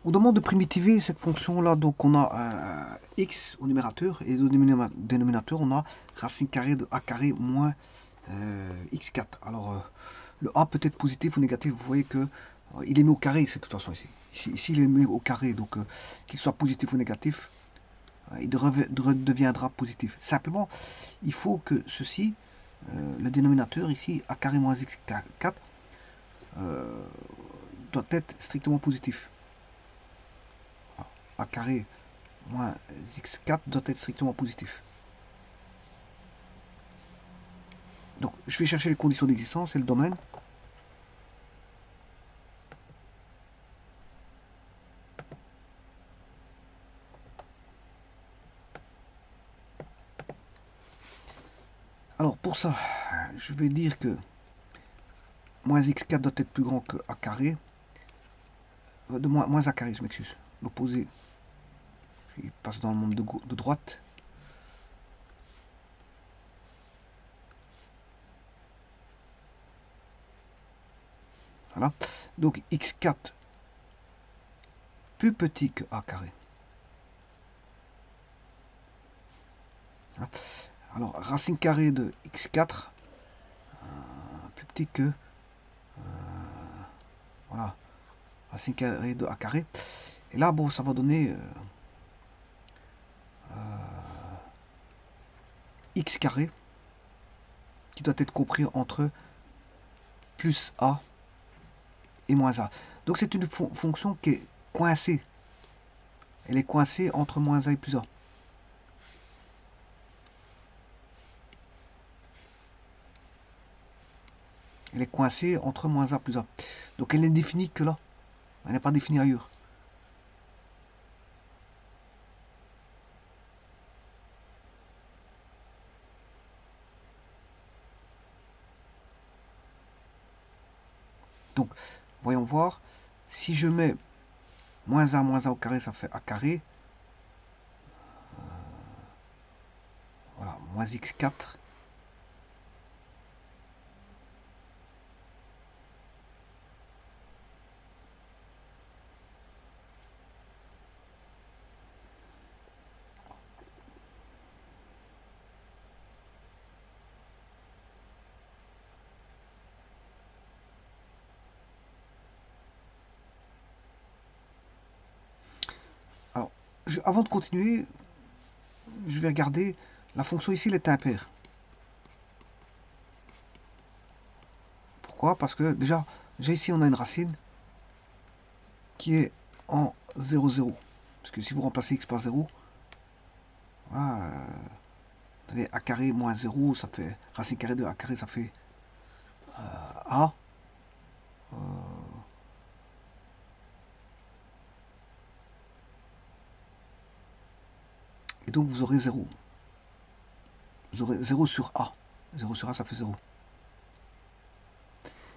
On demande de primitiver cette fonction-là. Donc on a x au numérateur et au dénominateur, on a racine carrée de a carré moins x4. Alors le a peut être positif ou négatif. Vous voyez que il est mis au carré, c'est de toute façon ici. Ici, il est mis au carré. Donc qu'il soit positif ou négatif, il deviendra positif. Simplement, il faut que ceci, le dénominateur ici, a carré moins x4, doit être strictement positif. A carré moins x4 doit être strictement positif. Donc je vais chercher les conditions d'existence et le domaine. Alors pour ça, je vais dire que moins x4 doit être plus grand que a carré. Moins a carré, je m'excuse. L'opposé, il passe dans le monde de droite. Voilà. Donc x4 plus petit que a carré. Voilà. Alors racine carrée de x4 plus petit que voilà, racine carrée de a carré. Et là, bon, ça va donner x carré qui doit être compris entre plus a et moins a. Donc c'est une fonction qui est coincée. Elle est coincée entre moins a et plus a. Elle est coincée entre moins a plus a. Donc elle n'est définie que là. Elle n'est pas définie ailleurs. Donc, voyons voir. Si je mets moins a au carré, ça fait a carré. Voilà, moins x4. Alors, avant de continuer, je vais regarder. La fonction ici, elle est impaire. Pourquoi? Parce que déjà ici, on a une racine qui est en 0, 0. Parce que si vous remplacez x par 0, voilà, vous avez a carré moins 0, ça fait racine carrée de a carré, ça fait a. Et donc vous aurez 0. Vous aurez 0 sur a. 0 sur a, ça fait 0.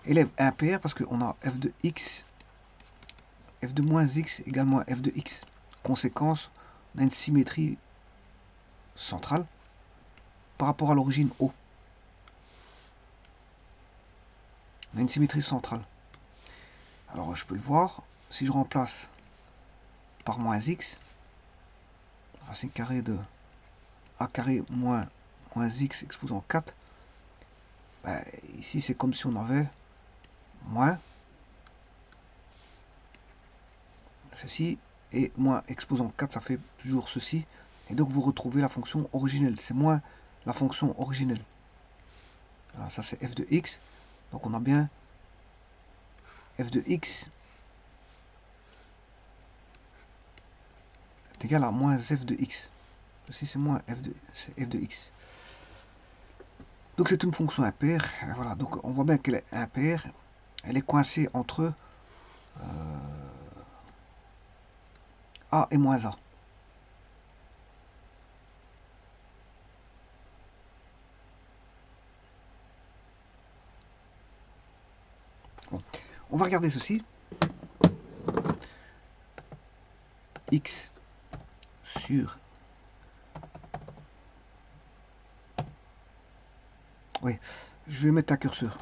Élève impair parce qu'on a f de x, f de moins x égale moins f de x. Conséquence, on a une symétrie centrale par rapport à l'origine O. On a une symétrie centrale. Alors je peux le voir, si je remplace par moins x, racine carrée de a carré moins x exposant 4, ben, ici c'est comme si on avait moins ceci, et moins exposant 4, ça fait toujours ceci, et donc vous retrouvez la fonction originelle, c'est moins la fonction originelle. Alors ça c'est f de x, donc on a bien f de x est égal à moins f de x. Ceci c'est moins f de x. Donc c'est une fonction impaire, voilà, donc on voit bien qu'elle est impaire, elle est coincée entre a et moins a. Bon. On va regarder ceci. X sur... Oui, je vais mettre un curseur.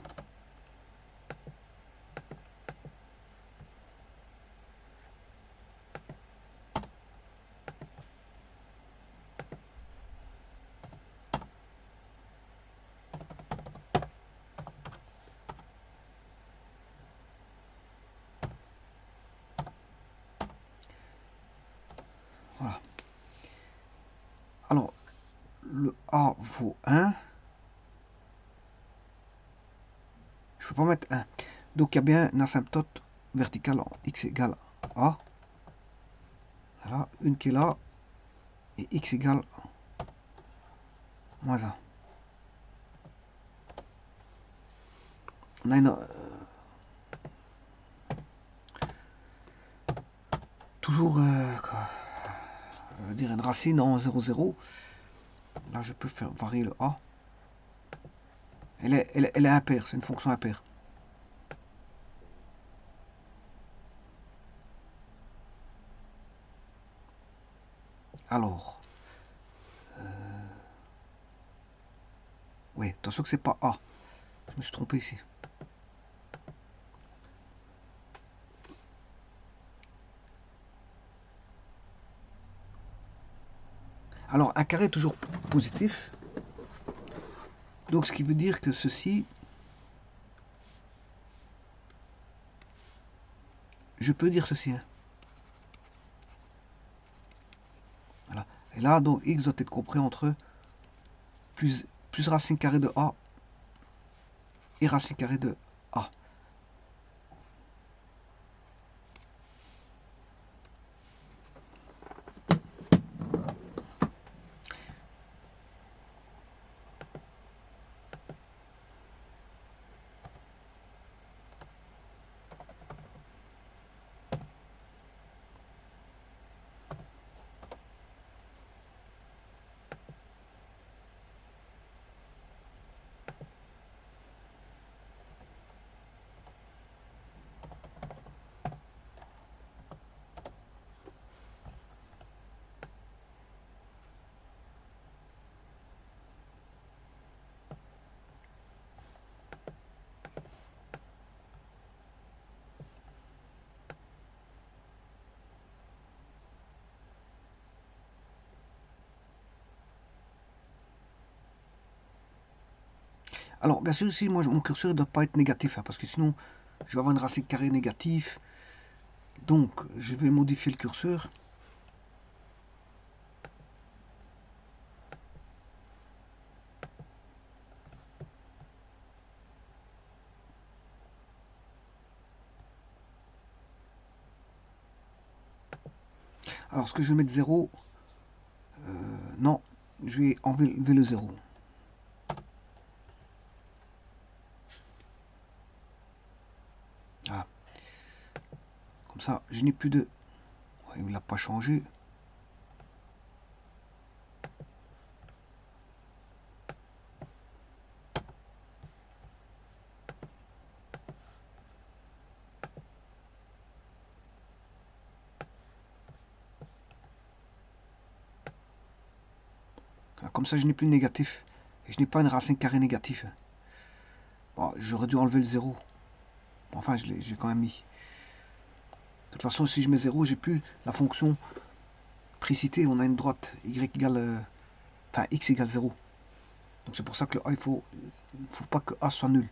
Voilà. Alors, le A vaut 1. Je peux pas mettre 1. Donc, il y a bien une asymptote verticale en x égale A. Voilà, une qui est là. Et x égale moins 1. On a toujours dire une racine en 0, 0. Là, je peux faire varier le A. Elle est impaire, c'est une fonction impaire. Alors, oui, attention que c'est pas A. Je me suis trompé ici. Alors, un carré est toujours positif. Donc, ce qui veut dire que ceci, je peux dire ceci. Hein. Voilà. Et là, donc, x doit être compris entre plus racine carrée de A et racine carrée de A. Alors, bien sûr, ici, moi, mon curseur ne doit pas être négatif, hein, parce que sinon, je vais avoir une racine carrée négative. Donc, je vais modifier le curseur. Alors, ce que je vais mettre 0, non, je vais enlever le 0. Voilà. Comme ça, je n'ai plus de... Ouais, il ne l'a pas changé. Comme ça, je n'ai plus de négatif. Et je n'ai pas une racine carrée négative. Bon, j'aurais dû enlever le 0. Enfin, j'ai quand même mis. De toute façon, si je mets 0, j'ai plus la fonction précitée. On a une droite y égale... enfin, x égale 0. Donc c'est pour ça que A, il faut pas que A soit nul.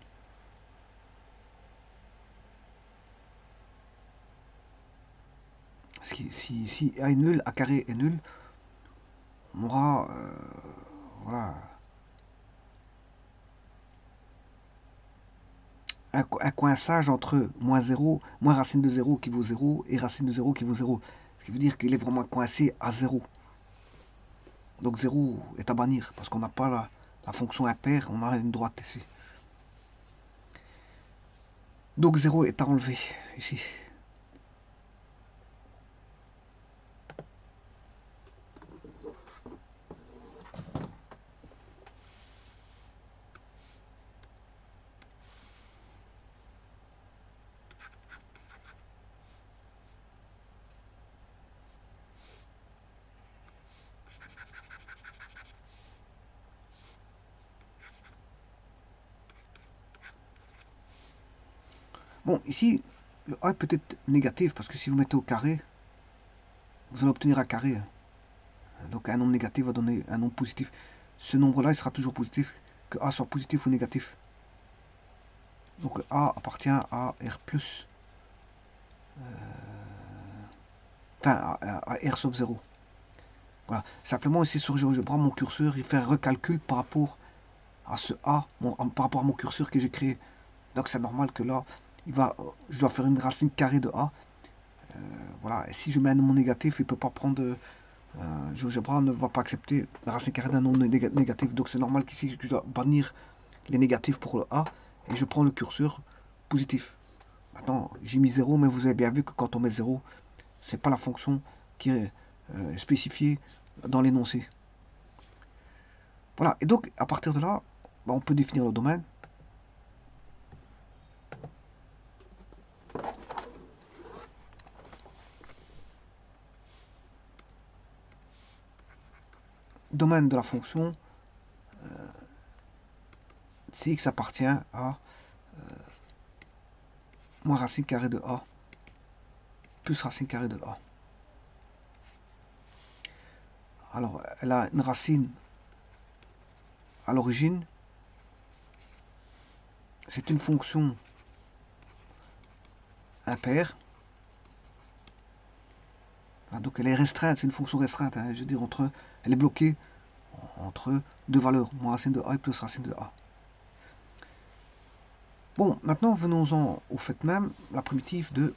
Parce que si A est nul, A carré est nul, on aura... voilà... un coinçage entre moins 0, moins racine de 0 qui vaut 0 et racine de 0 qui vaut 0. Ce qui veut dire qu'il est vraiment coincé à 0. Donc 0 est à bannir parce qu'on n'a pas la fonction impaire, on a une droite ici. Donc 0 est à enlever ici. Bon, ici, le A est peut-être négatif parce que si vous mettez au carré, vous allez obtenir un carré. Donc un nombre négatif va donner un nombre positif. Ce nombre-là, il sera toujours positif, que A soit positif ou négatif. Donc le A appartient à R+. Enfin, à R sauf 0. Voilà. Simplement ici sur GeoGebra, mon curseur, il fait un recalcul par rapport à ce A, par rapport à mon curseur que j'ai créé. Donc c'est normal que là, je dois faire une racine carrée de A. Voilà. Et si je mets un nom négatif, il ne peut pas prendre... GeoGebra ne va pas accepter la racine carrée d'un nom négatif. Donc c'est normal qu'ici, je dois bannir les négatifs pour le A. Et je prends le curseur positif. Maintenant, j'ai mis 0, mais vous avez bien vu que quand on met 0, c'est pas la fonction qui est spécifiée dans l'énoncé. Voilà, et donc à partir de là, bah, on peut définir le domaine. Domaine de la fonction, si x appartient à moins racine carrée de a plus racine carrée de a. Alors, elle a une racine à l'origine. C'est une fonction impaire. Donc elle est restreinte, c'est une fonction restreinte. Hein, je veux dire, elle est bloquée entre deux valeurs, moins racine de a et plus racine de a. Bon, maintenant venons-en au fait même, la primitive de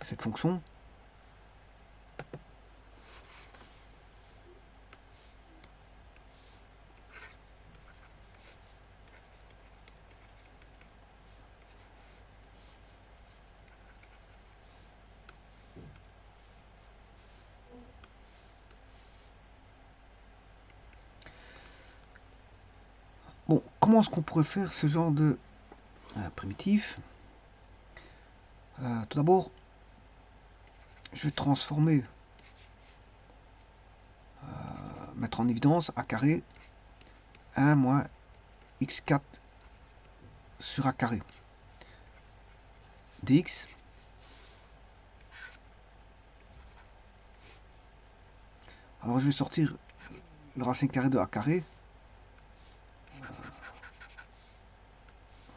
cette fonction. Bon, comment est-ce qu'on pourrait faire ce genre de primitif? Tout d'abord, je vais transformer, mettre en évidence a carré 1 moins x4 sur a carré dx. Alors je vais sortir le racine carré de a carré,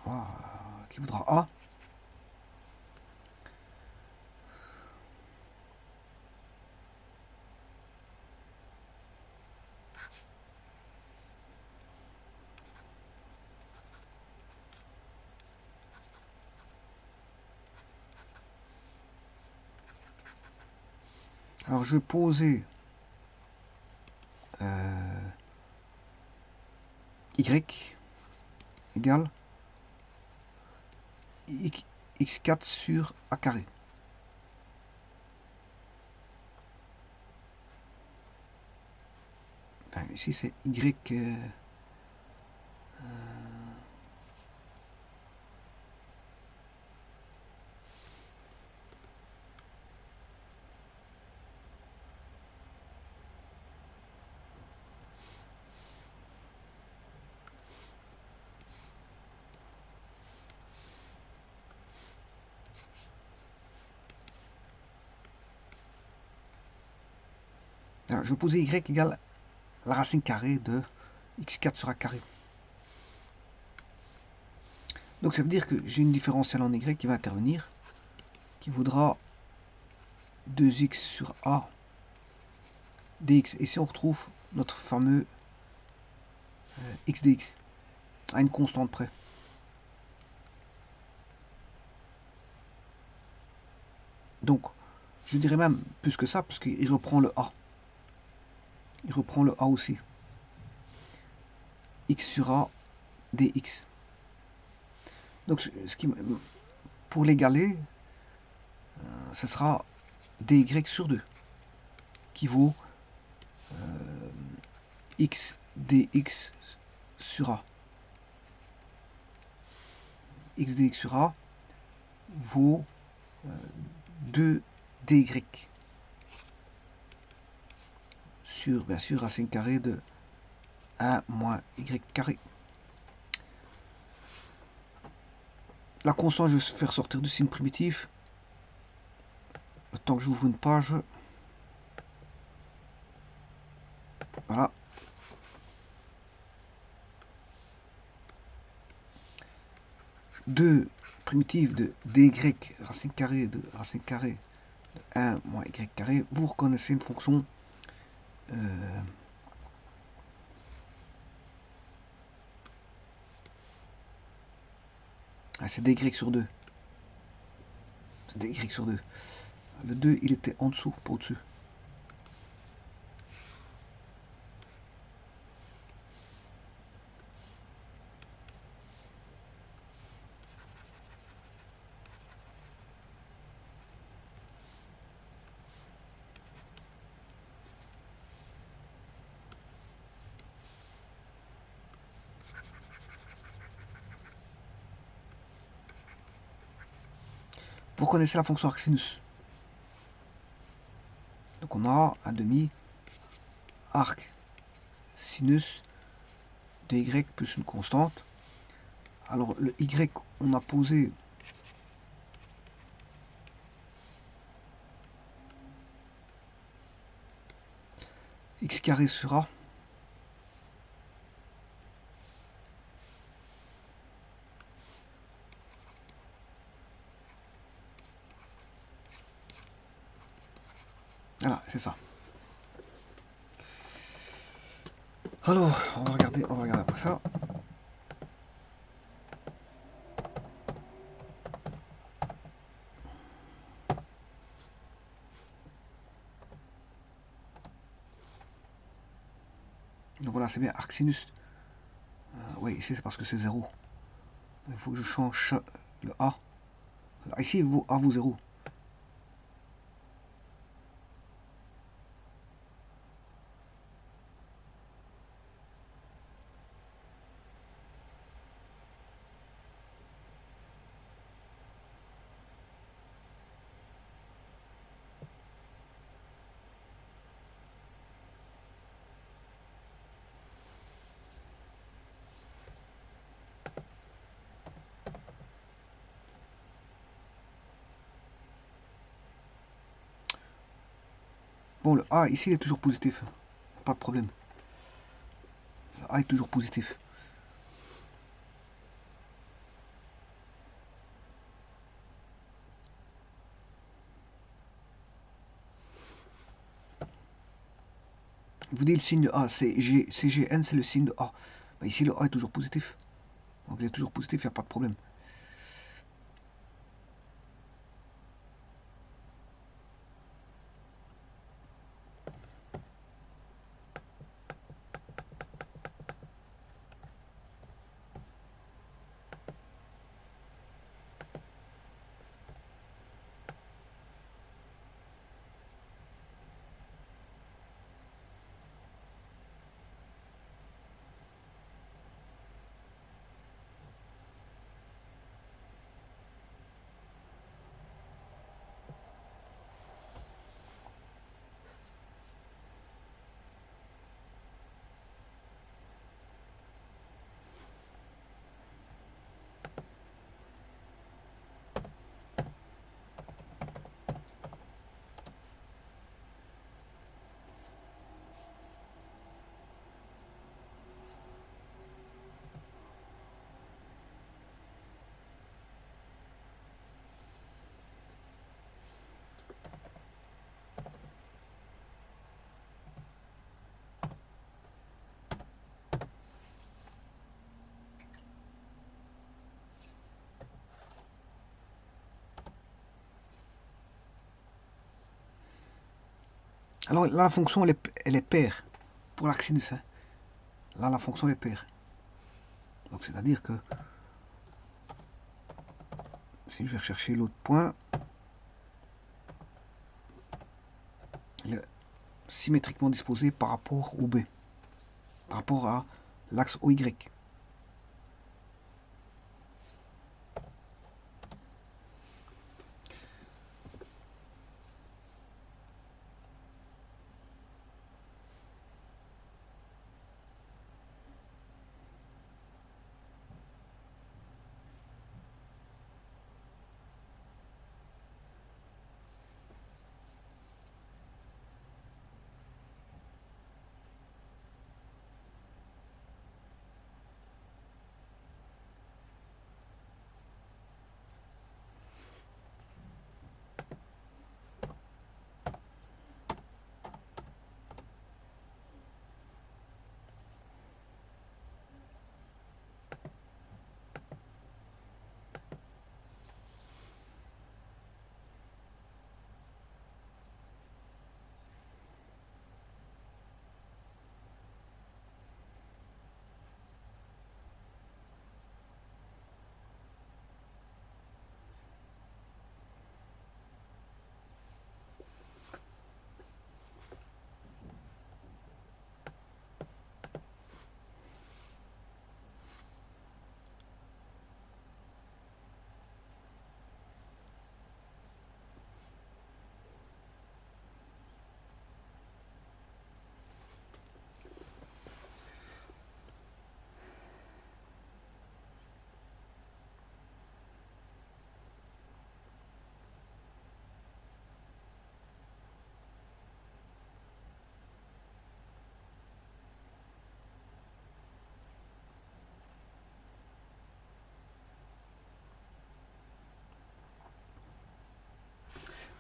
voilà, qui vaudra a. Alors je vais poser y égale x4 sur a carré. Enfin, ici c'est y. Alors, je vais poser y égale la racine carrée de x4 sur a carré. Donc ça veut dire que j'ai une différentielle en y qui va intervenir, qui vaudra 2x sur a dx. Et si on retrouve notre fameux x dx à une constante près. Donc, je dirais même plus que ça, parce qu'il reprend le a. Il reprend le a aussi. X sur a dx. Donc, pour l'égaler, ce sera dy sur 2, qui vaut x dx sur a. X dx sur a vaut 2 dy sur, bien sûr, racine carrée de 1 moins y carré. La constante, je vais faire sortir du signe primitif. Le temps que j'ouvre une page. Voilà. Deux primitives de dy racine carrée de racine carrée 1 moins y carré, vous reconnaissez une fonction c'est dy sur 2. C'est dy sur 2. Le 2, il était en dessous, pas au-dessus. Vous reconnaissez la fonction arcsinus. Donc on a un demi arc sinus de y plus une constante. Alors le y, on a posé x carré sur a. Voilà, c'est ça. Alors, on va regarder après ça. Donc voilà, c'est bien arc sinus. Oui, ici c'est parce que c'est 0. Il faut que je change le a. Ici, a vaut 0. Bon, le a ici il est toujours positif. Pas de problème. Le a est toujours positif. Vous dites le signe de a, CGN c'est le signe de a. Bah, ici le a est toujours positif. Donc il est toujours positif, il n'y a pas de problème. Alors là, la fonction elle est paire pour l'arc sinus. Hein. Là, la fonction est paire. Donc c'est-à-dire que si je vais rechercher l'autre point, il est symétriquement disposé par rapport au B, par rapport à l'axe OY.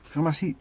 Je vous remercie.